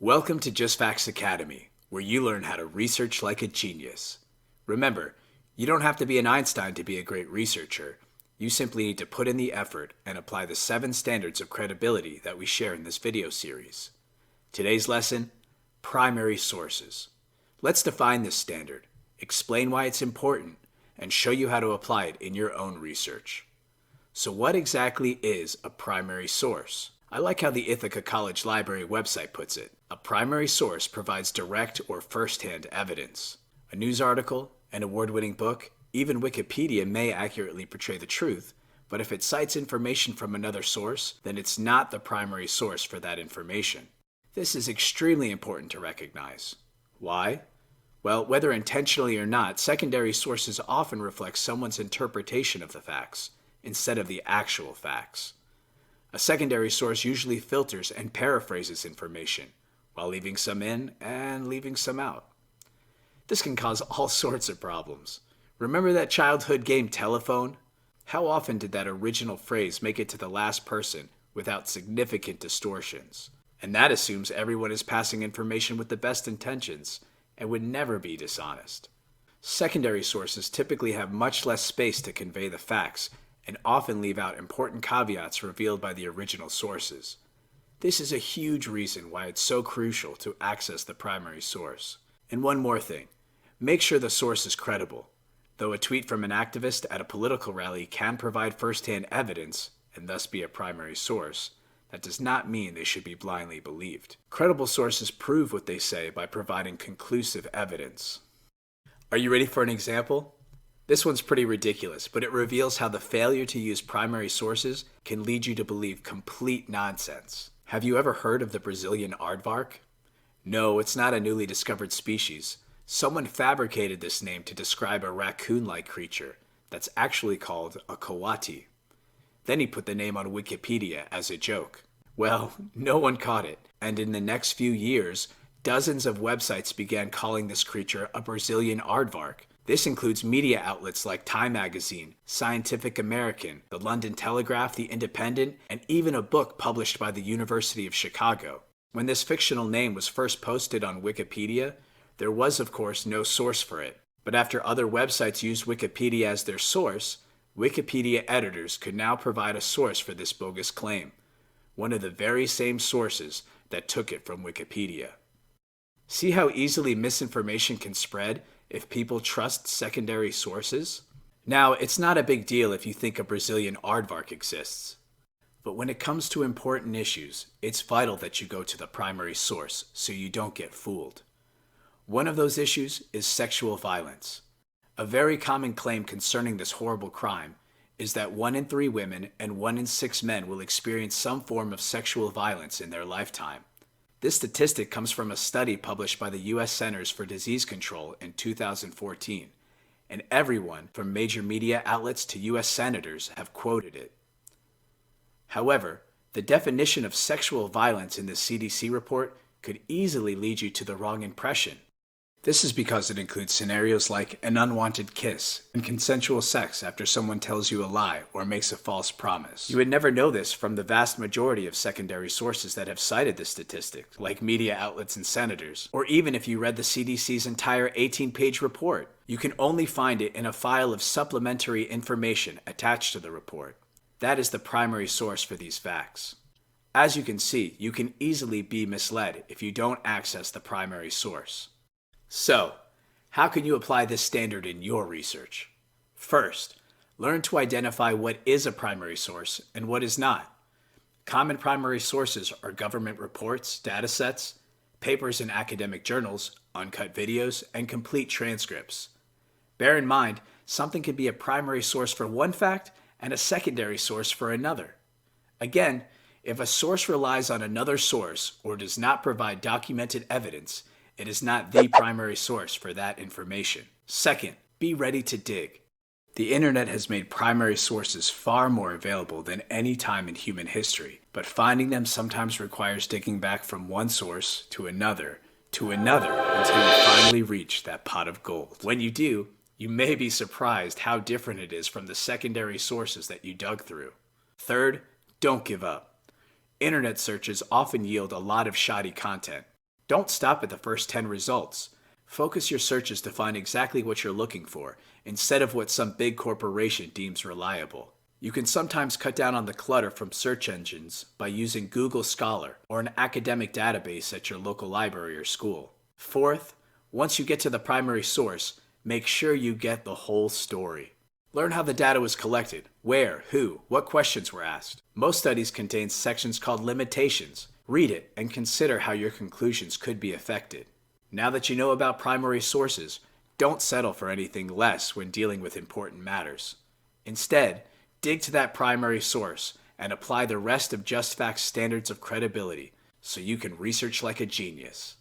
Welcome to Just Facts Academy, where you learn how to research like a genius. Remember, you don't have to be an Einstein to be a great researcher. You simply need to put in the effort and apply the 7 standards of credibility that we share in this video series. Today's lesson, primary sources. Let's define this standard, explain why it's important, and show you how to apply it in your own research. So what exactly is a primary source? I like how the Ithaca College Library website puts it. A primary source provides direct or first-hand evidence. A news article, an award-winning book, even Wikipedia may accurately portray the truth, but if it cites information from another source, then it's not the primary source for that information. This is extremely important to recognize. Why? Well, whether intentionally or not, secondary sources often reflect someone's interpretation of the facts, instead of the actual facts. A secondary source usually filters and paraphrases information, while leaving some in and leaving some out. This can cause all sorts of problems. Remember that childhood game Telephone? How often did that original phrase make it to the last person without significant distortions? And that assumes everyone is passing information with the best intentions and would never be dishonest. Secondary sources typically have much less space to convey the facts and often leave out important caveats revealed by the original sources. This is a huge reason why it's so crucial to access the primary source. And one more thing, make sure the source is credible. Though a tweet from an activist at a political rally can provide first-hand evidence and thus be a primary source, that does not mean they should be blindly believed. Credible sources prove what they say by providing conclusive evidence. Are you ready for an example? This one's pretty ridiculous, but it reveals how the failure to use primary sources can lead you to believe complete nonsense. Have you ever heard of the Brazilian aardvark? No, it's not a newly discovered species. Someone fabricated this name to describe a raccoon-like creature that's actually called a coati. Then he put the name on Wikipedia as a joke. Well, no one caught it, and in the next few years, dozens of websites began calling this creature a Brazilian aardvark. This includes media outlets like Time Magazine, Scientific American, the London Telegraph, The Independent, and even a book published by the University of Chicago. When this fictional name was first posted on Wikipedia, there was of course no source for it. But after other websites used Wikipedia as their source, Wikipedia editors could now provide a source for this bogus claim, one of the very same sources that took it from Wikipedia. See how easily misinformation can spread if people trust secondary sources? Now, it's not a big deal if you think a Brazilian aardvark exists. But when it comes to important issues, it's vital that you go to the primary source so you don't get fooled. One of those issues is sexual violence. A very common claim concerning this horrible crime is that 1 in 3 women and 1 in 6 men will experience some form of sexual violence in their lifetime. This statistic comes from a study published by the U.S. Centers for Disease Control in 2014, and everyone from major media outlets to U.S. senators have quoted it. However, the definition of sexual violence in the CDC report could easily lead you to the wrong impression. This is because it includes scenarios like an unwanted kiss and consensual sex after someone tells you a lie or makes a false promise. You would never know this from the vast majority of secondary sources that have cited this statistic, like media outlets and senators, or even if you read the CDC's entire 18-page report. You can only find it in a file of supplementary information attached to the report. That is the primary source for these facts. As you can see, you can easily be misled if you don't access the primary source. So, how can you apply this standard in your research? First, learn to identify what is a primary source and what is not. Common primary sources are government reports, datasets, papers in academic journals, uncut videos, and complete transcripts. Bear in mind, something can be a primary source for one fact and a secondary source for another. Again, if a source relies on another source or does not provide documented evidence, it is not the primary source for that information. Second, be ready to dig. The internet has made primary sources far more available than any time in human history, but finding them sometimes requires digging back from one source to another until you finally reach that pot of gold. When you do, you may be surprised how different it is from the secondary sources that you dug through. Third, don't give up. Internet searches often yield a lot of shoddy content. Don't stop at the first 10 results. Focus your searches to find exactly what you're looking for, instead of what some big corporation deems reliable. You can sometimes cut down on the clutter from search engines by using Google Scholar or an academic database at your local library or school. Fourth, once you get to the primary source, make sure you get the whole story. Learn how the data was collected, where, who, what questions were asked. Most studies contain sections called limitations. Read it and consider how your conclusions could be affected. Now that you know about primary sources, don't settle for anything less when dealing with important matters. Instead, dig to that primary source and apply the rest of JustFact's standards of credibility so you can research like a genius.